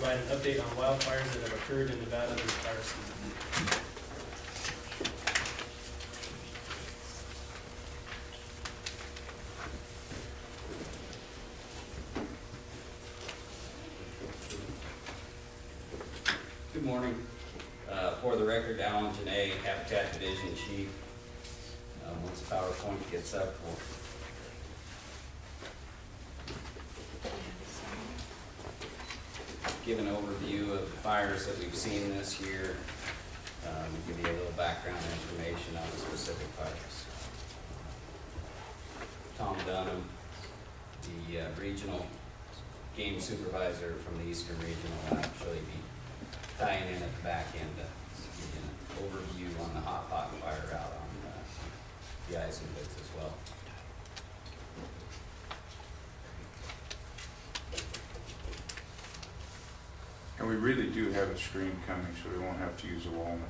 provide an update on wildfires that have occurred in Nevada this fire season. Good morning. For the record, Alan Janae, Habitat Division Chief. Once the PowerPoint gets up, we'll give an overview of the fires that we've seen this year. Give you a little background information on the specific fires. Tom Dunham, the regional game supervisor from the Eastern Regional, will actually be tying in at the back end to give you an overview on the hot pot fire out on the Eisenwoods as well. And we really do have a screen coming, so we won't have to use a wall in the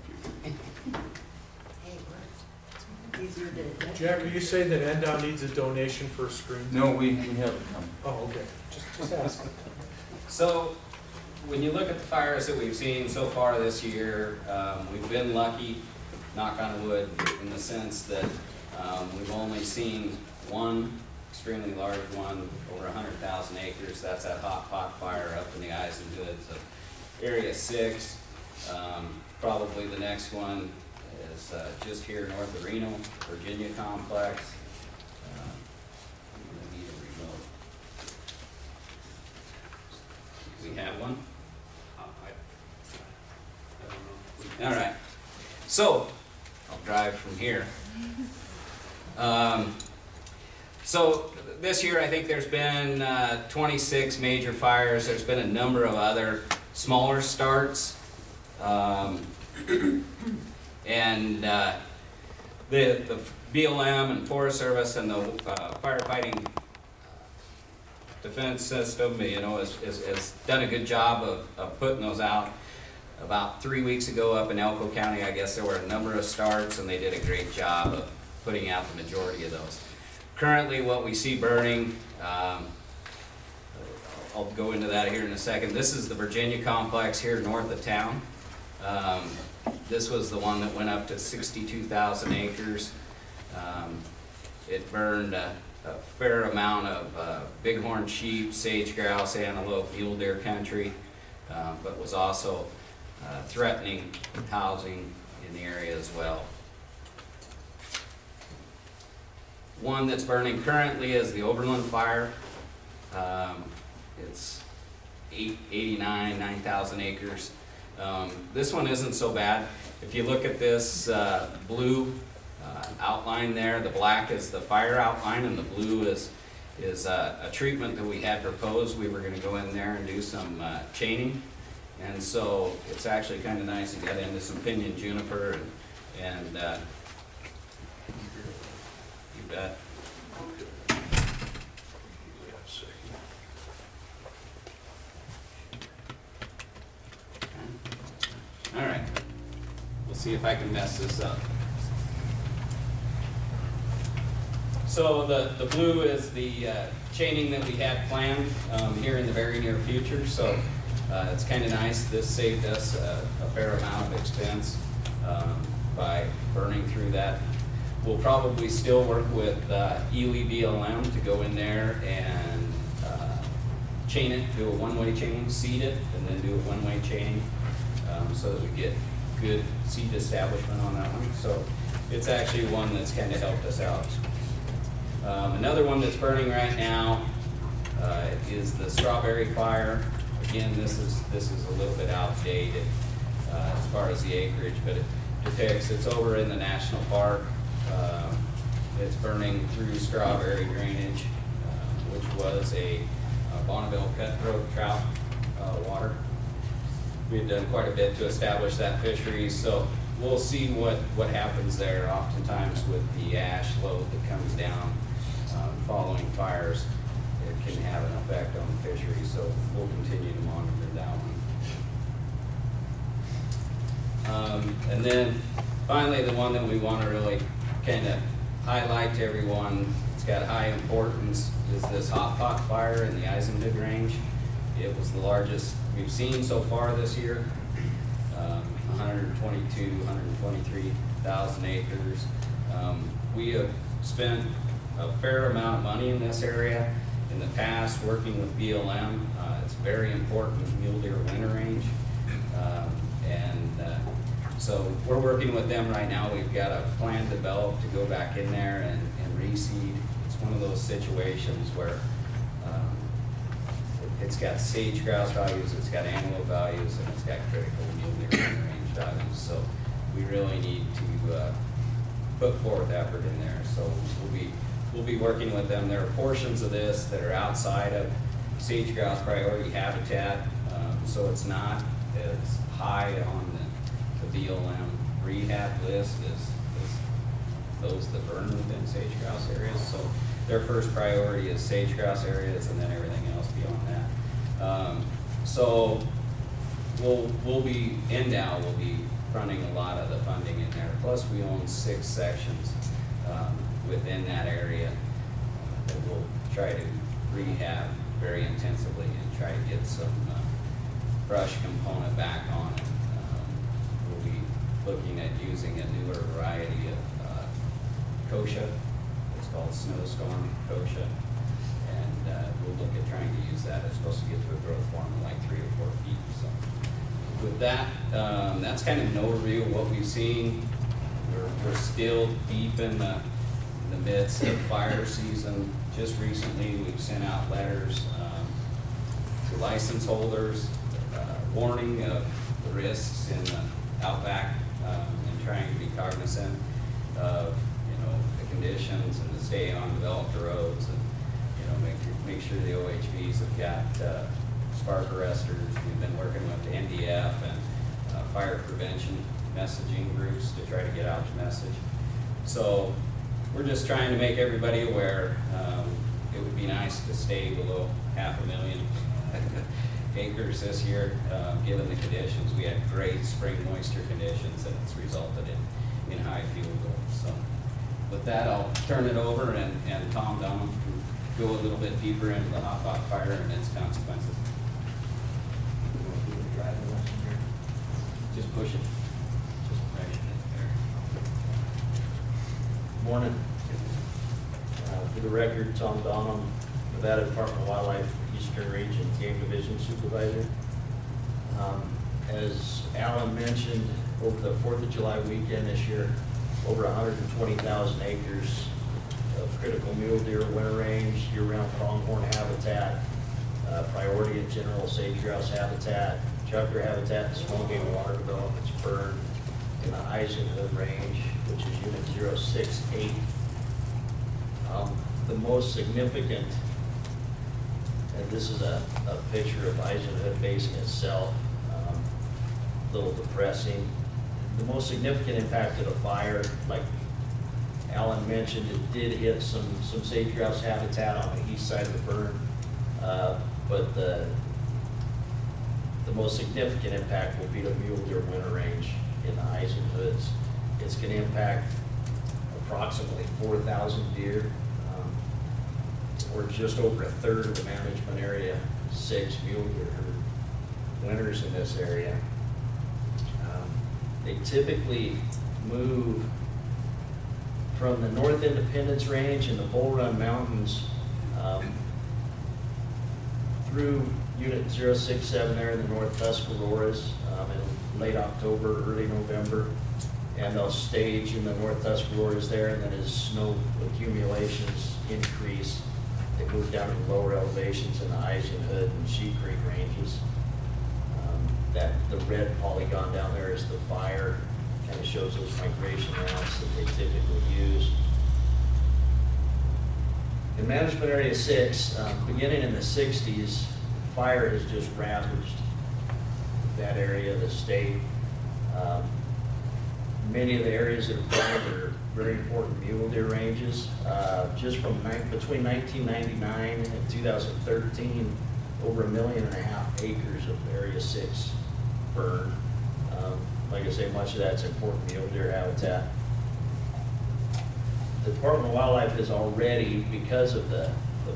future. Jack, are you saying that NDOT needs a donation for a screen? No, we have it coming. Oh, okay, just asking. So, when you look at the fires that we've seen so far this year, we've been lucky, knock on wood, in the sense that we've only seen one extremely large one, over 100,000 acres. That's that hot pot fire up in the Eisenwoods of Area 6. Probably the next one is just here north of Reno, Virginia complex. We need a remote. We have one. All right, so I'll drive from here. So this year I think there's been 26 major fires. There's been a number of other smaller starts. And the BLM and Forest Service and the firefighting defense system, you know, has done a good job of putting those out. About 3 weeks ago up in Elko County, I guess there were a number of starts, and they did a great job of putting out the majority of those. Currently, what we see burning, I'll go into that here in a second. This is the Virginia complex here north of town. This was the one that went up to 62,000 acres. It burned a fair amount of bighorn sheep, sage grouse, antelope, mule deer country, but was also threatening housing in the area as well. One that's burning currently is the Overland fire. It's 9,000 acres. This one isn't so bad. If you look at this blue outline there, the black is the fire outline and the blue is a treatment that we had proposed. We were going to go in there and do some chaining. And so it's actually kind of nice to get into some pinyon juniper and you bet. All right, we'll see if I can mess this up. So the blue is the chaining that we had planned here in the very near future. So it's kind of nice. This saved us a fair amount of expense by burning through that. We'll probably still work with Ely BLM to go in there and chain it, do a one-way chain, seed it, and then do a one-way chaining so that we get good seed establishment on that one. So it's actually one that's kind of helped us out. Another one that's burning right now is the strawberry fire. Again, this is a little bit outdated as far as the acreage, but it depicts, it's over in the national park. It's burning through strawberry drainage, which was a Bonneville cutthroat trout water. We've done quite a bit to establish that fishery, so we'll see what happens there. Oftentimes with the ash load that comes down following fires, it can have an effect on the fishery, so we'll continue to monitor that one. And then finally, the one that we want to really kind of highlight to everyone, it's got high importance, is this hot pot fire in the Eisenwood range. It was the largest we've seen so far this year. 123,000 acres. We have spent a fair amount of money in this area in the past, working with BLM. It's very important mule deer winter range. So we're working with them right now. We've got a plan developed to go back in there and reseed. It's one of those situations where it's got sage grouse values, it's got antelope values, and it's got critical mule deer winter range values. So we really need to put forth effort in there. So we'll be working with them. There are portions of this that are outside of sage grouse priority habitat, so it's not as high on the BLM rehab list as those that burn within sage grouse areas. So their first priority is sage grouse areas, and then everything else beyond that. So we'll be, NDOW will be fronting a lot of the funding in there. Plus, we own 6 sections within that area that we'll try to rehab very intensively and try to get some brush component back on it. We'll be looking at using a newer variety of kochia. It's called snowstorm kochia. And we'll look at trying to use that. It's supposed to get to a growth form of like 3 or 4 feet. So with that, that's kind of an overview of what we've seen. We're still deep in the midst of fire season. Just recently, we've sent out letters to license holders warning of the risks in the outback and trying to be cognizant of the conditions and to stay on developed roads and make sure the OHVs have got spark arresters. We've been working with the NDF and fire prevention messaging groups to try to get out the message. So we're just trying to make everybody aware. It would be nice to stay below 500,000 acres this year, given the conditions. We had great spring moisture conditions, and it's resulted in high fuel goals. So with that, I'll turn it over, and Tom Dunham can go a little bit deeper into the hot box fire and its consequences. Just push it. Just right in there. Morning. For the record, Tom Donham, Nevada Department of Wildlife Eastern Region Game Division Supervisor. As Alan mentioned, over the 4th of July weekend this year, over 120,000 acres of critical mule deer winter range, year-round pronghorn habitat, priority and general sage grouse habitat, chukar habitat, and small game water developments burned in the Eisenhood range, which is unit 068. The most significant, and this is a picture of Eisenhood Basin itself, a little depressing. The most significant impact of the fire, like Alan mentioned, it did hit some sage grouse habitat on the east side of the burn, but the most significant impact will be the mule deer winter range in the Eisenhoods. It's going to impact approximately 4,000 deer, or just over a third of the management area, 6 mule deer winters in this area. They typically move from the North Independence Range and the Bull Run Mountains through Unit 067 there in the North Tuscaroras in late October, early November. And they'll stage in the North Tuscaroras there, and then as snow accumulations increase, they move down to lower elevations in the Eisenhood and Sheep Creek ranges. The red polygon down there is the fire, kind of shows those migration routes that they typically use. In Management Area 6, beginning in the 60s, fire has just ravaged that area of the state. Many of the areas that have burned are very important mule deer ranges. Just from between 1999 and 2013, over 1.5 million acres of Area 6 burned. Like I say, much of that's important mule deer habitat. The Department of Wildlife has already, because of the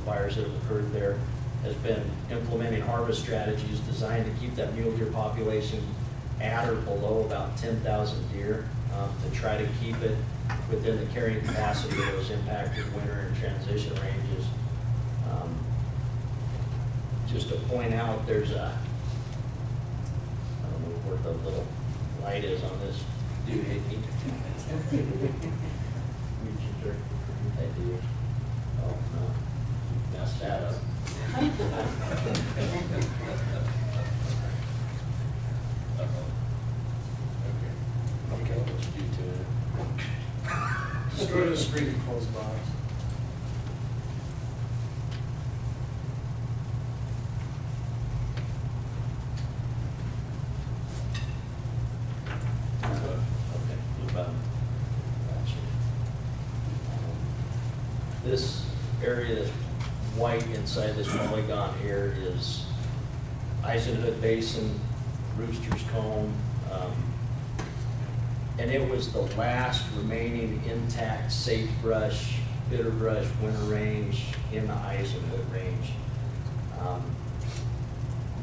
fires that have occurred there, has been implementing harvest strategies designed to keep that mule deer population at or below about 10,000 deer, to try to keep it within the carrying capacity of those impacted winter and transition ranges. Just to point out, there's a, I don't know where the little light is on this doohickey. They do. Oh, no, messed that up. Okay, what you do to it? Just go to the screen and close the box. Okay, no problem. Gotcha. This area that's white inside this polygon here is Eisenhood Basin, Rooster's Comb, and it was the last remaining intact sagebrush, bitterbrush winter range in the Eisenhood range.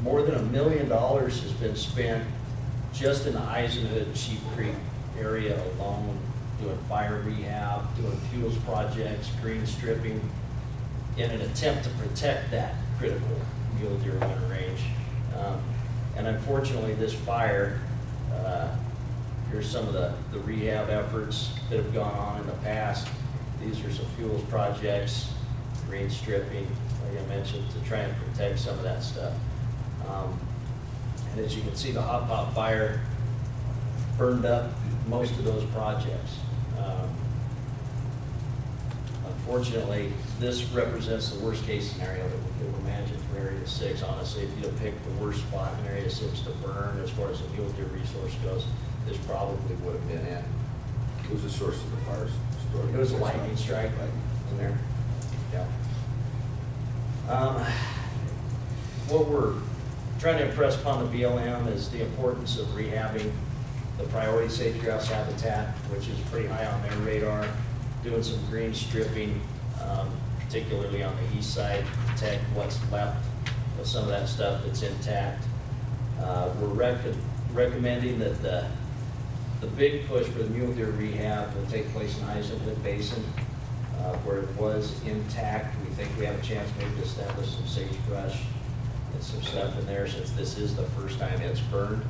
More than $1 million has been spent just in the Eisenhood Sheep Creek area alone, doing fire rehab, doing fuels projects, green stripping, in an attempt to protect that critical mule deer winter range. And unfortunately, this fire, here's some of the rehab efforts that have gone on in the past. These are some fuels projects, green stripping, like I mentioned, to try and protect some of that stuff. And as you can see, the hot pot fire burned up most of those projects. Unfortunately, this represents the worst case scenario that we could imagine for Area 6. Honestly, if you'd have picked the worst spot in Area 6 to burn as far as the mule deer resource goes, this probably would have been it. What was the source of the fires? It was a lightning strike in there. Yeah. What we're trying to impress upon the BLM is the importance of rehabbing the priority sage grouse habitat, which is pretty high on their radar, doing some green stripping, particularly on the east side, to protect what's left of some of that stuff that's intact. We're recommending that the big push for the mule deer rehab will take place in Eisenhood Basin, where it was intact. We think we have a chance maybe to establish some sagebrush and some stuff in there, since this is the first time it's burned.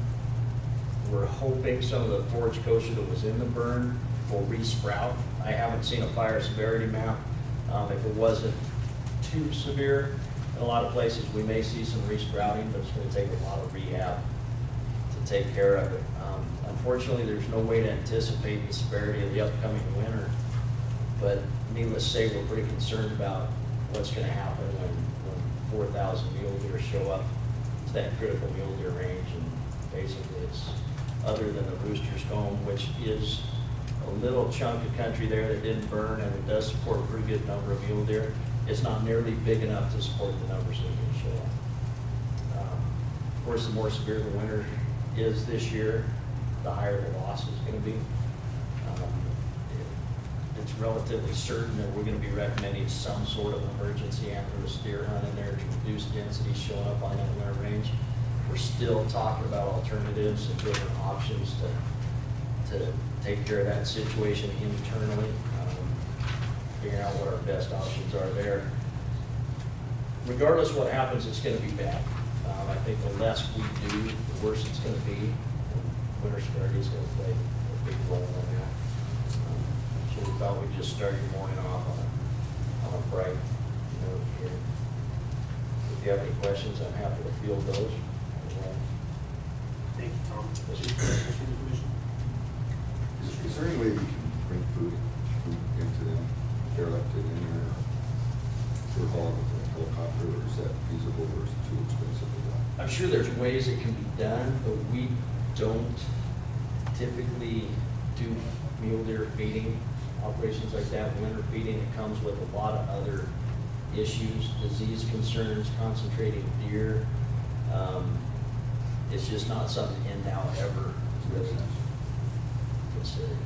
We're hoping some of the forage kochia that was in the burn will re-sprout. I haven't seen a fire severity map. If it wasn't too severe, in a lot of places, we may see some re-sprouting, but it's gonna take a lot of rehab to take care of it. Unfortunately, there's no way to anticipate the severity of the upcoming winter, but needless to say, we're pretty concerned about what's gonna happen when 4,000 mule deer show up to that critical mule deer range. And basically, it's, other than the Rooster's Comb, which is a little chunk of country there that didn't burn, and it does support a pretty good number of mule deer, it's not nearly big enough to support the numbers that are going to show up. Of course, the more severe the winter is this year, the higher the loss is going to be. It's relatively certain that we're going to be recommending some sort of emergency antlerless deer hunt in there to reduce density showing up on that winter range. We're still talking about alternatives and different options to take care of that situation internally, figuring out what our best options are there. Regardless of what happens, it's going to be bad. I think the less we do, the worse it's going to be. Winter severity is going to play a big role in that. So we thought we'd just start your morning off on a bright note here. If you have any questions, I'm happy to field those. Thank you, Tom. Is there any way you can bring food into them? If they're left in there, or haul it with a helicopter, or is that feasible, or is it too expensive to do? I'm sure there's ways it can be done, but we don't typically do mule deer feeding, operations like that, winter feeding. It comes with a lot of other issues, disease concerns, concentrating deer. It's just not something in-now ever really considered.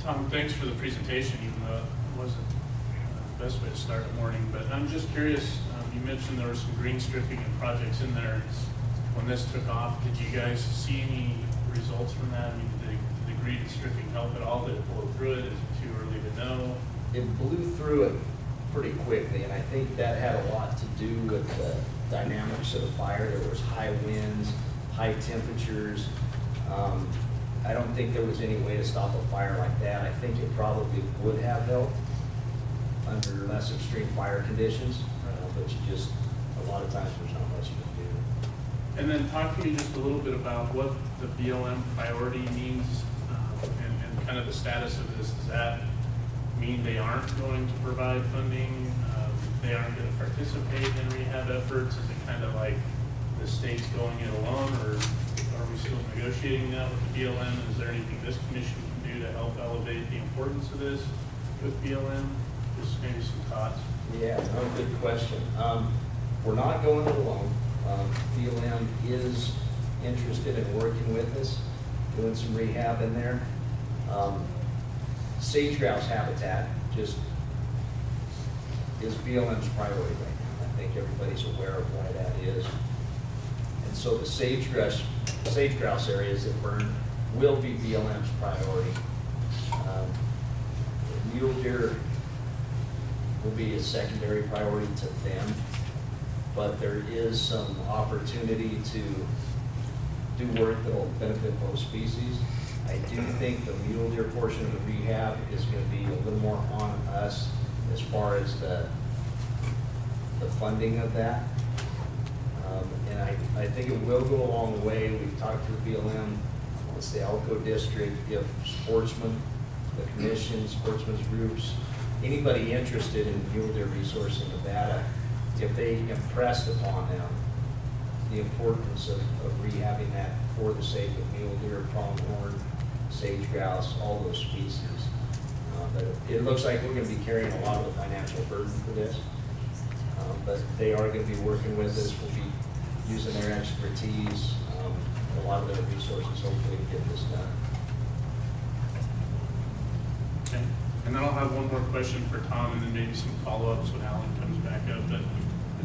Tom, thanks for the presentation, even though it wasn't best way to start a morning, but I'm just curious, you mentioned there were some green stripping and projects in there. When this took off, did you guys see any results from that? I mean, did the green stripping help at all? Did it blow through it? Is it too early to know? It blew through it pretty quickly, and I think that had a lot to do with the dynamics of the fire. There was high winds, high temperatures. I don't think there was any way to stop a fire like that. I think it probably would have helped under less extreme fire conditions, but a lot of times there's not much you can do. And then talk to me just a little bit about what the BLM priority means, and kind of the status of this. Does that mean they aren't going to provide funding? They aren't going to participate in rehab efforts? Is it kind of like the state's going it alone, or are we still negotiating that with the BLM? Is there anything this commission can do to help elevate the importance of this with BLM? Just maybe some thoughts. Yeah, no, good question. We're not going it alone. BLM is interested in working with us, doing some rehab in there. Sage grouse habitat just is BLM's priority right now. I think everybody's aware of why that is. And so the sage grouse areas that burn will be BLM's priority. Mule deer will be a secondary priority to them, but there is some opportunity to do work that will benefit both species. I do think the mule deer portion of the rehab is going to be a little more on us as far as the funding of that. And I think it will go a long way. We've talked to the BLM, it's the Elko district, if sportsmen, the commission, sportsmen's groups, anybody interested in mule deer resource in Nevada, if they impressed upon them the importance of rehabbing that for the sake of mule deer, pronghorn, sage grouse, all those species. But it looks like we're going to be carrying a lot of the financial burden for this. But they are going to be working with us. We'll be using their expertise, a lot of their resources, hopefully, to get this done. Okay. And then I'll have one more question for Tom, and then maybe some follow-ups when Alan comes back up. But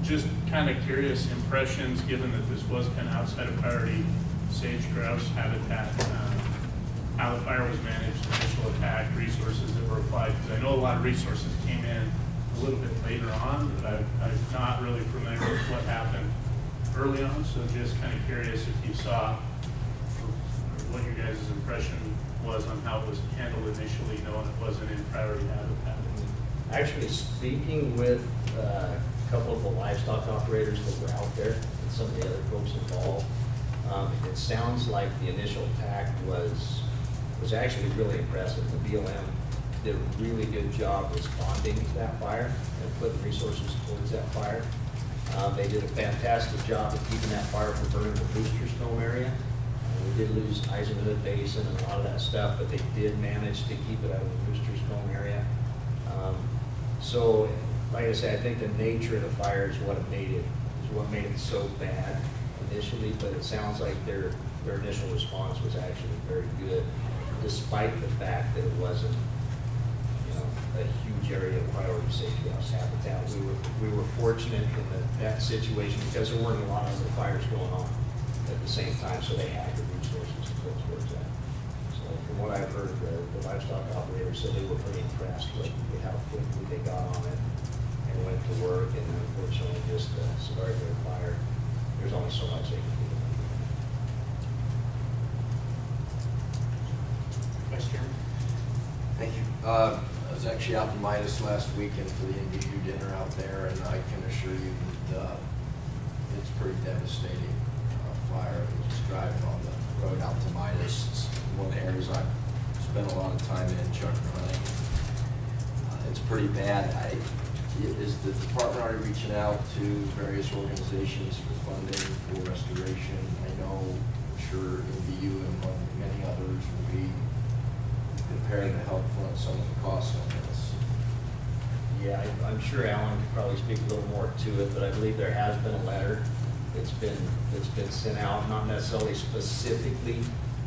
just kind of curious impressions, given that this was kind of outside of priority sage grouse habitat, how the fire was managed, initial attack, resources that were applied. Because I know a lot of resources came in a little bit later on, but I'm not really familiar with what happened early on. So just kind of curious if you saw what your guys' impression was on how it was handled initially, knowing it wasn't in priority habitat. Actually, speaking with a couple of the livestock operators that were out there and some of the other folks involved, it sounds like the initial attack was actually really impressive. The BLM did a really good job responding to that fire and putting resources towards that fire. They did a fantastic job of keeping that fire from burning the Booster Stone area. We did lose Eisenhood Basin and a lot of that stuff, but they did manage to keep it out of the Booster Stone area. So, like I said, I think the nature of the fire is what made it so bad initially, but it sounds like their initial response was actually very good, despite the fact that it wasn't, a huge area of priority sage grouse habitat. We were fortunate in that situation because there weren't a lot of other fires going on at the same time, so they had the resources to go towards that. So from what I've heard, the livestock operators said they were pretty impressed with how quickly they got on it and went to work, and unfortunately just the severity of the fire, there's only so much they can do. Vice Chairman? Thank you. I was actually out in Midas last weekend for the NBU dinner out there, and I can assure you that it's pretty devastating fire. I was just driving on the road out to Midas. It's one of the areas I've spent a lot of time in, chuck running. It's pretty bad. Is the department already reaching out to various organizations for funding for restoration? I know, I'm sure NBU and many others will be prepared to help front some of the costs on this. Yeah, I'm sure Alan could probably speak a little more to it, but I believe there has been a letter that's been sent out, not necessarily specifically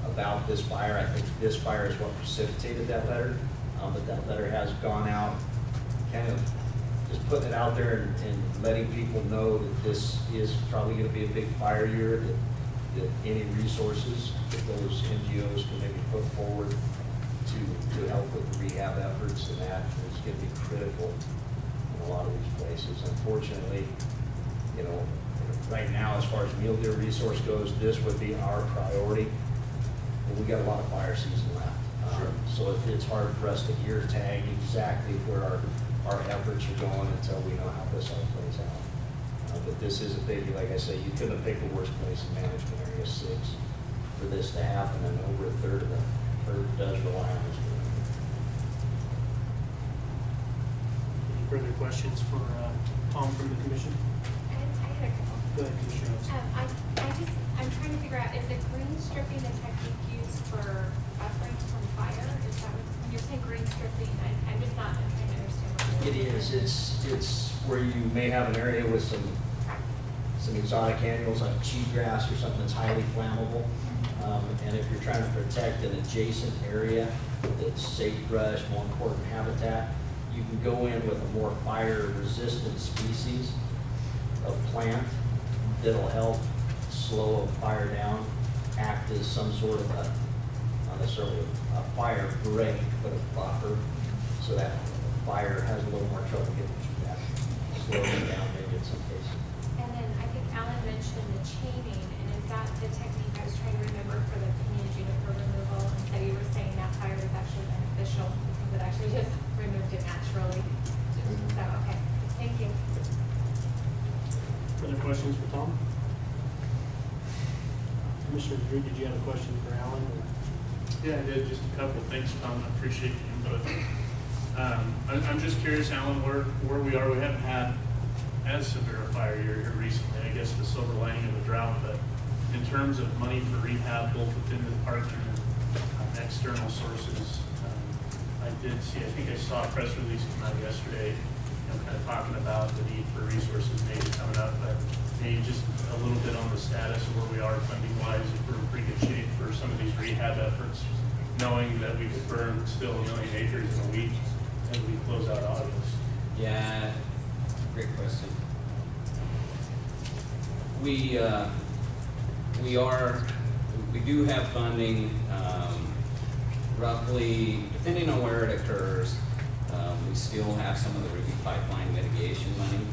about this fire. I think this fire is what precipitated that letter, but that letter has gone out kind of just putting it out there and letting people know that this is probably gonna be a big fire year, that any resources that those NGOs can maybe put forward to help with the rehab efforts, and that is gonna be critical in a lot of these places. Unfortunately, you know, right now, as far as meal deer resource goes, this would be our priority. But we got a lot of fire season left. So it's hard for us to ear tag exactly where our efforts are going until we know how this all plays out. But this is a big, like I say, you couldn't have picked a worse place in management area 6 for this to happen, and over a third of the herd does rely on this. Any further questions for Tom from the commission? I had a couple. Go ahead, Commissioner Jones. I'm trying to figure out, is the green stripping a technique used for buffering from fire? Is that when you're saying green stripping, I'm just not, I'm trying to understand what It is, it's where you may have an area with some exotic annuals like cheatgrass or something that's highly flammable. And if you're trying to protect an adjacent area that's sagebrush, more important habitat, you can go in with a more fire-resistant species of plant that'll help slow a fire down, act as some sort of a, not necessarily a fire break, but a buffer, so that fire has a little more trouble getting through that, slowing it down maybe in some cases. And then I think Alan mentioned the chaining, and is that the technique I was trying to remember for the pinyon juniper removal? And so you were saying that fire is actually beneficial because it actually just removed it naturally. So, okay, thank you. Further questions for Tom? Commissioner Drew, did you have a question for Alan? Yeah, I did, just a couple. Thanks, Tom, I appreciate the input. I'm just curious, Alan, where we are. We haven't had as severe a fire year here recently, I guess the silver lining of the drought, but in terms of money for rehab, both within the department and external sources, I did see, I think I saw a press release come out yesterday, you know, kind of talking about the need for resources maybe coming up, but maybe just a little bit on the status of where we are funding-wise, if we're in pretty good shape for some of these rehab efforts, knowing that we could burn still 1 million acres in a week as we close out August. Yeah, great question. We do have funding, roughly, depending on where it occurs, we still have some of the Ruby pipeline mitigation money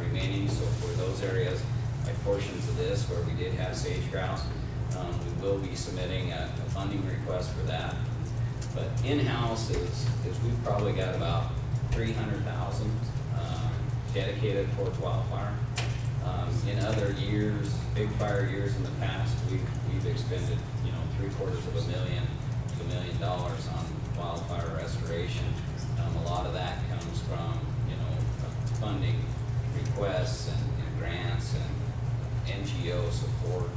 remaining. So for those areas, like portions of this where we did have sage grouse, we will be submitting a funding request for that. But in-house is we've probably got about 300,000 dedicated towards wildfire. In other years, big fire years in the past, we've expended, you know, $750,000 to $1 million on wildfire restoration. A lot of that comes from, you know, funding requests and grants and NGO support.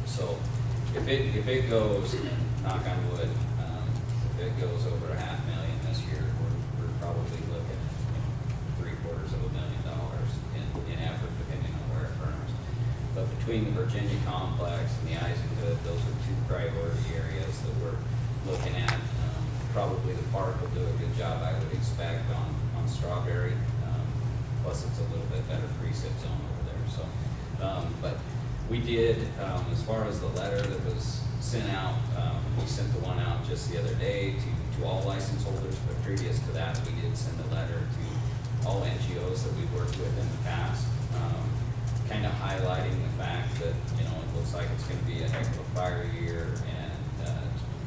So if it goes, knock on wood, if it goes over $500,000 this year, we're probably looking at, you know, $750,000 in effort, depending on where it burns. But between the Virginia complex and the Eisenhood, those are 2 priority areas that we're looking at. Probably the park will do a good job, I would expect, on Strawberry. Plus, it's a little bit better precip zone over there. So, but we did, as far as the letter that was sent out, we sent the one out just the other day to all license holders. But previous to that, we did send a letter to all NGOs that we've worked with in the past, kind of highlighting the fact that, you know, it looks like it's going to be a heck of a fire year, and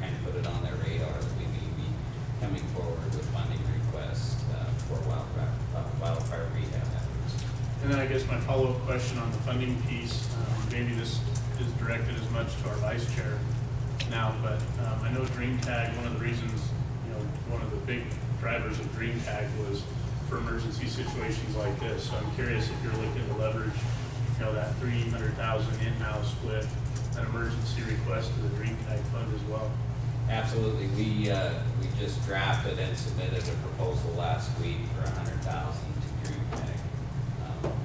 kind of put it on their radar that we may be coming forward with funding requests for wildfire rehab efforts. And then I guess my follow-up question on the funding piece, maybe this is directed as much to our vice chair now, but I know Dream Tag, one of the reasons, you know, one of the big drivers of Dream Tag was for emergency situations like this. So I'm curious if you're looking to leverage, you know, that $300,000 in-house with an emergency request to the Dream Tag fund as well. Absolutely. We just drafted and submitted a proposal last week for $100,000 to Dream Tag.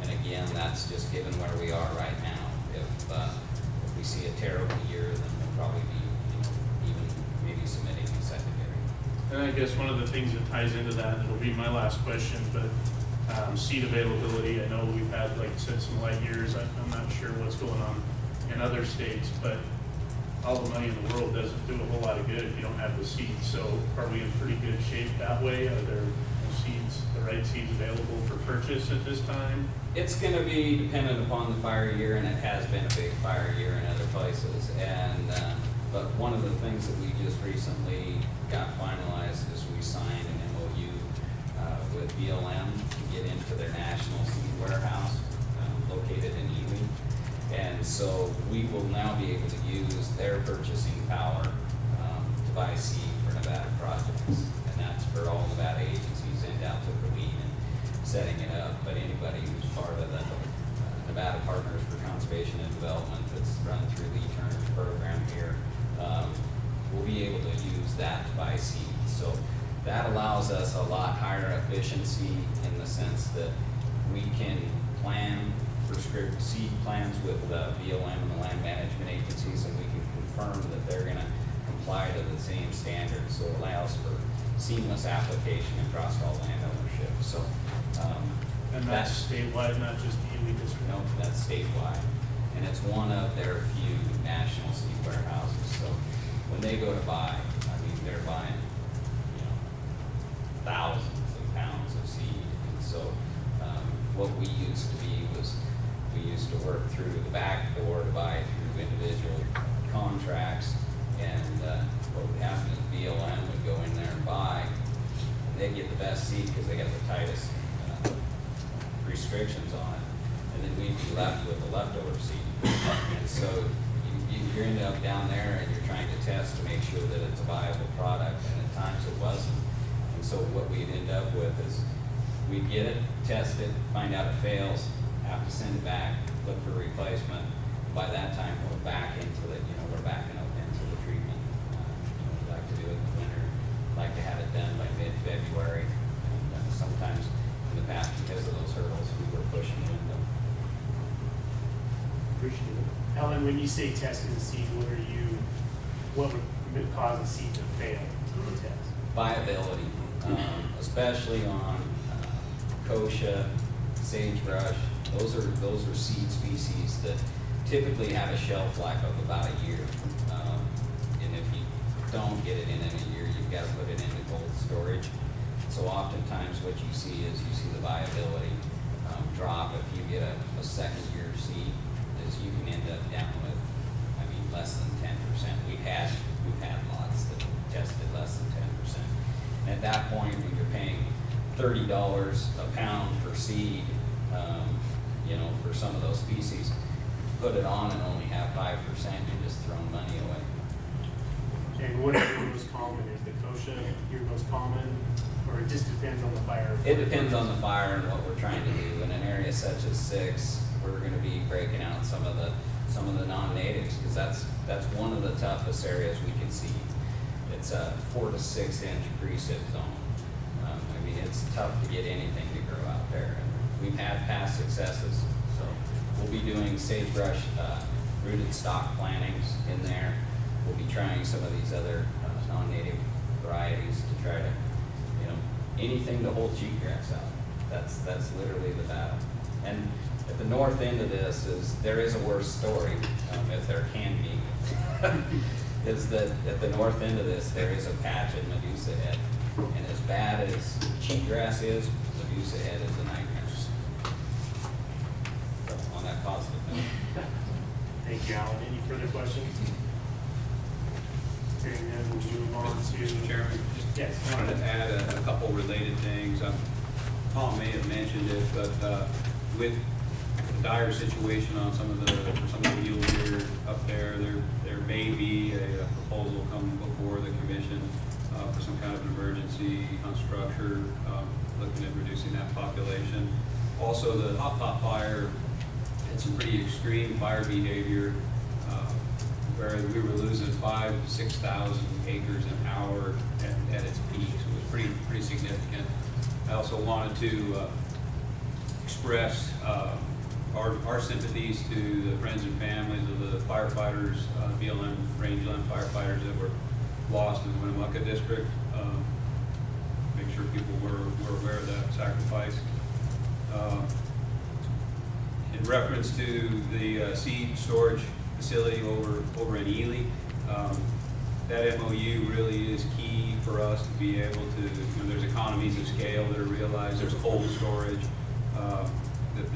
And again, that's just given where we are right now. If we see a terrible year, then we'll probably be, you know, even maybe submitting a secondary. And I guess one of the things that ties into that, and it'll be my last question, but seat availability. I know we've had, like I said, some light years. I'm not sure what's going on in other states, but all the money in the world doesn't do a whole lot of good if you don't have the seats. So are we in pretty good shape that way? Are there seats, the right seats available for purchase at this time? It's gonna be dependent upon the fire year, and it has been a big fire year in other places. And, but one of the things that we just recently got finalized is we signed an MOU with BLM to get into their national seed warehouse located in Ely. And so we will now be able to use their purchasing power to buy seed for Nevada projects. And that's for all Nevada agencies and out to Colleen and setting it up. But anybody who's part of the Nevada Partners for Conservation and Development that's run through the Turner program here will be able to use that to buy seed. So that allows us a lot higher efficiency in the sense that we can plan prescriptive seed plans with BLM and the land management agencies, and we can confirm that they're gonna comply to the same standards. So it allows for seamless application across all land ownership. So, And that's statewide, not just the Ely district? no, that's statewide. And it's one of their few national seed warehouses. So when they go to buy, I mean, they're buying, you know, thousands of pounds of seed. And so, what we used to be was, we used to work through the back door to buy through individual contracts. And, what would happen is BLM would go in there and buy, and they'd get the best seed because they got the tightest, restrictions on it. And then we'd be left with the leftover seed. And so you end up down there and you're trying to test to make sure that it's a viable product, and at times it wasn't. And so what we'd end up with is we'd get it, test it, find out it fails, have to send it back, look for a replacement. By that time, we're back into it, you know, we're backing up into the treatment. We like to do it in the winter, like to have it done by mid-February. And sometimes in the past, because of those hurdles, we were pushing into. Appreciate it. Ellen, when you say testing the seed, what would cause a seed to fail in the test? Viability, especially on kochia, sagebrush. Those are seed species that typically have a shelf life of about a year. And if you don't get it in a year, you've got to put it into cold storage. So oftentimes what you see is the viability drop. If you get a second year seed, is you can end up down with, I mean, less than 10%. We've had lots that tested less than 10%. And at that point, when you're paying $30 a pound for seed, you know, for some of those species, put it on and only have 5%, you're just throwing money away. And what is your most common? Is the kochia your most common, or it just depends on the fire? It depends on the fire and what we're trying to do. In an area such as 6, we're going to be breaking out some of the non-natives, because that's one of the toughest areas we can see. It's a 4 to 6 inch precip zone. I mean, it's tough to get anything to grow out there. And we've had past successes, so we'll be doing sagebrush rooted stock plantings in there. We'll be trying some of these other non-native varieties to try to, you know, anything to hold cheatgrass out. That's literally the battle. And at the north end of this there is a worse story, if there can be, is that at the north end of this, there is a patch of Medusa head. And as bad as cheatgrass is, Medusa head is a nightmare. So on that positive note. Thank you, Alan. Any further questions? Hearing none, we'll move on to. Mr. Chairman, Yes. just wanted to add a couple related things. Tom may have mentioned it, but with the dire situation on some of the mule deer up there may be a proposal coming before the commission for some kind of an emergency hunt structure, looking at reducing that population. Also, the hot pot fire had some pretty extreme fire behavior, where we were losing 5,000 to 6,000 acres an hour at its peak, so it was pretty significant. I also wanted to express our sympathies to the friends and families of the firefighters, BLM rangeland firefighters that were lost in the Winnemucca district. Make sure people were aware of that sacrifice. In reference to the seed storage facility over in Ely, that MOU really is key for us to be able to, there's economies of scale that are realized, there's cold storage,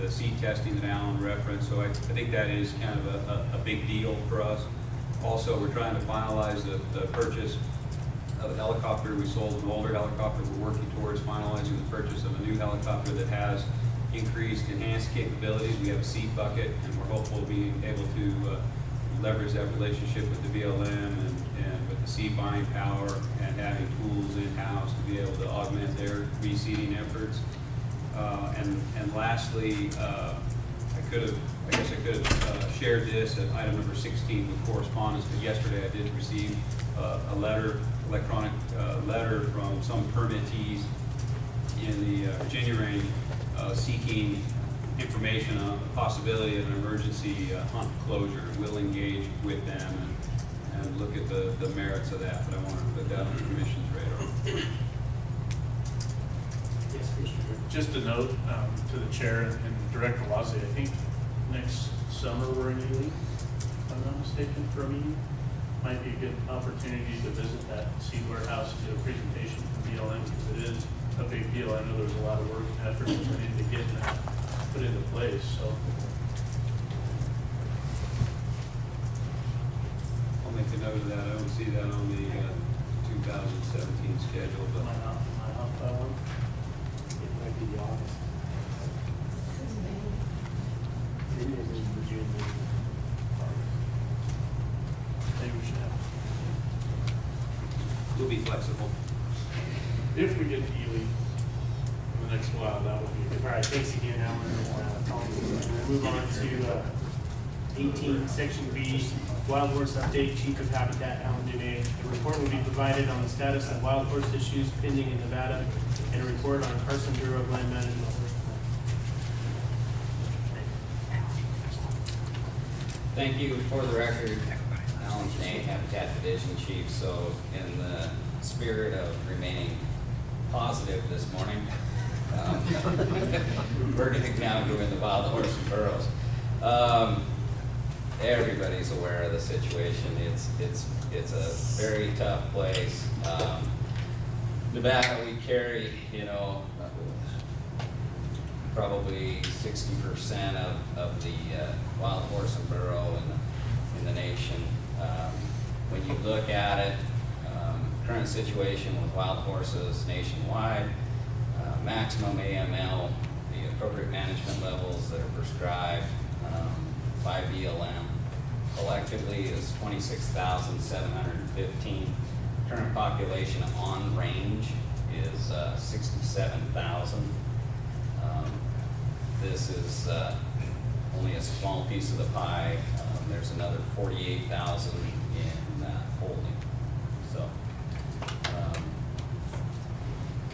the seed testing that Alan referenced, so I think that is kind of a big deal for us. Also, we're trying to finalize the purchase of a helicopter. We sold an older helicopter. We're working towards finalizing the purchase of a new helicopter that has increased, enhanced capabilities. We have a seed bucket, and we're hopeful of being able to leverage that relationship with the BLM and with the seed buying power and having tools in-house to be able to augment their reseeding efforts. And lastly, I guess I could have shared this at item number 16 with correspondence, but yesterday I did receive a letter, electronic letter from some permittees in the Virginia range seeking information on the possibility of an emergency hunt closure. We'll engage with them and look at the merits of that, but I want to put that on the commission's radar. Yes, Commissioner. Just a note to the chair and Director Wazee, I think next summer we're in Ely, if I'm not mistaken, for a meeting. Might be a good opportunity to visit that seed warehouse, do a presentation from BLM, because it is a big deal. I know there's a lot of work and effort put into getting that put into place, so. I'll make a note of that. I don't see that on the 2017 schedule, but Am I off by one? It might be the August. Maybe it was in Virginia. Maybe we should have, we'll be flexible. if we get to Ely in the next while, that would be good. All right, thanks again, Alan. Tom. We'll move on to 18, Section B, Wild Horse Update, Chief of Habitat, Alan Dene. The report will be provided on the status of wild horse issues pending in Nevada, and a report on Carson Bureau of Land Management. Thank you. For the record, Alan Dene, Habitat Division Chief. So in the spirit of remaining positive this morning, we're going to now go into wild horse and burros. Everybody's aware of the situation. It's a very tough place. Nevada, we carry, probably 60% of the wild horse and burro in the nation. When you look at it, current situation with wild horses nationwide, maximum AML, the appropriate management levels that are prescribed by BLM collectively is 26,715. Current population on range is 67,000. This is only a small piece of the pie. There's another 48,000 in holding. So,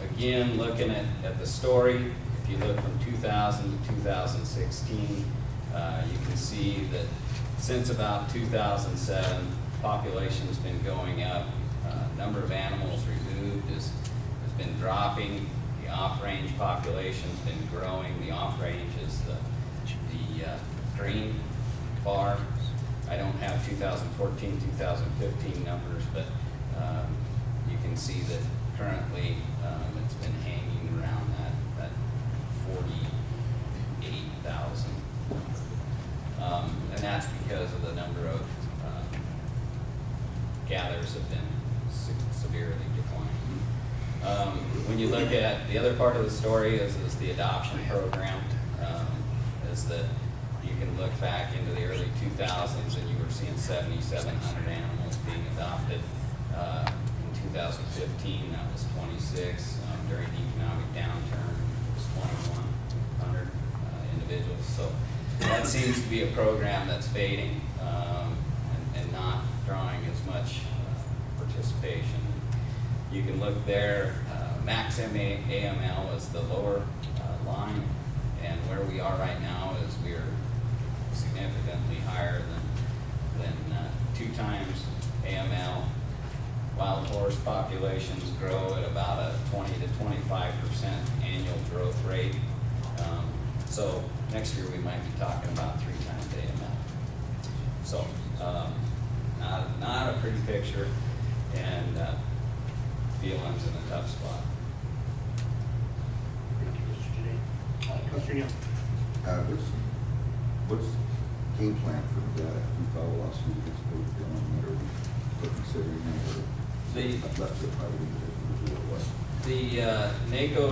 again, looking at the story, if you look from 2000 to 2016, you can see that since about 2007, population's been going up. Number of animals removed has been dropping. The off-range population's been growing. The off-range is the green bar. I don't have 2014, 2015 numbers, but you can see that currently it's been hanging around that 48,000. And that's because of the number of gathers have been severely declining. When you look at the other part of the story is the adoption program, is that you can look back into the early 2000s and you were seeing 7,700 animals being adopted. In 2015, that was 26. During the economic downturn, it was 2,100 individuals. So that seems to be a program that's fading and not drawing as much participation. You can look there, max AML is the lower line, and where we are right now is we're significantly higher than 2 times AML. Wild horse populations grow at about a 20 to 25% annual growth rate. So next year, we might be talking about 3 times AML. So, not a pretty picture, and BLM's in a tough spot. Thank you, Mr. Janae. Commissioner Neal. What's the game plan for that? If we file a lawsuit against both Dylan, or we considering it, or left to a private individual, or what? The NACO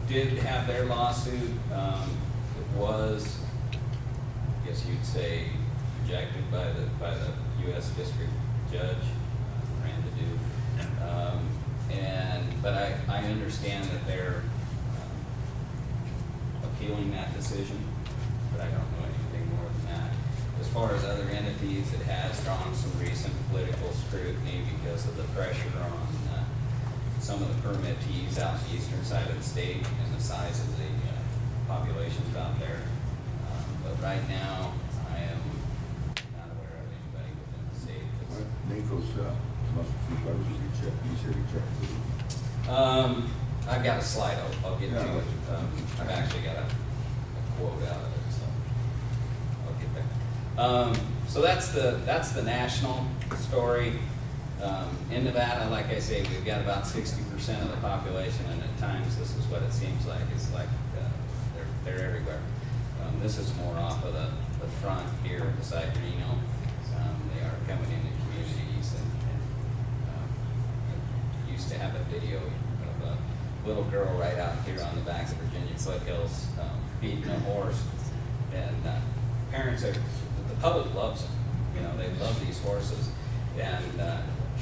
did have their lawsuit. It was, I guess you'd say, rejected by the U.S. District Judge, Randadu. But I understand that they're appealing that decision, but I don't know anything more than that. As far as other entities, it has drawn some recent political scrutiny because of the pressure on some of the permittees out the eastern side of the state and the size of the populations out there. But right now, I am not aware of anybody within the state that's... NACO's, must be probably reject, you say reject. I've got a slide, I'll get to Yeah. it. I've actually got a quote out of it, so I'll get there. So that's the national story. In Nevada, like I say, we've got about 60% of the population, and at times this is what it seems like. It's like they're everywhere. This is more off of the front here beside Reno. They are coming into communities, and used to have a video of a little girl right out here on the backs of Virginia foothills feeding a horse, and parents the public loves them. You know, they love these horses, and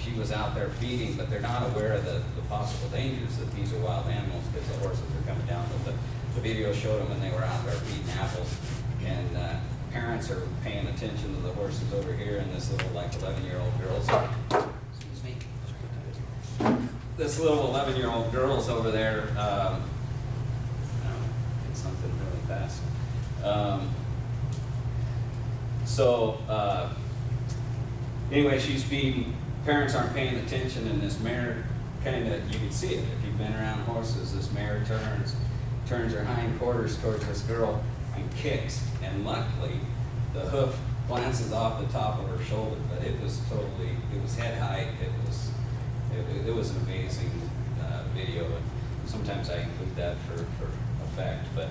she was out there feeding, but they're not aware of the possible dangers that these are wild animals because the horses are coming down. But the video showed them when they were out there feeding apples, and parents are paying attention to the horses over here, and this little 11-year-old girl's, excuse me, this little 11-year-old girl's over there, did something really fast. Anyway, she's feeding. Parents aren't paying attention, and this mare kind of, you can see it if you've been around horses, this mare turns her hind quarters towards this girl and kicks, and luckily the hoof glances off the top of her shoulder, but it was head height. It was an amazing video, and sometimes I include that for effect, but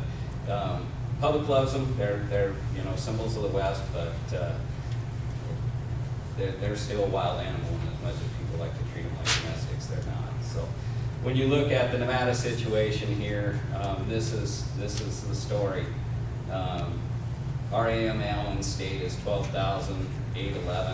public loves them. They're symbols of the West, but they're still a wild animal, and as much as people like to treat them like domestics, they're not. So when you look at the Nevada situation here, this is the story. Our AML in state is 12,811.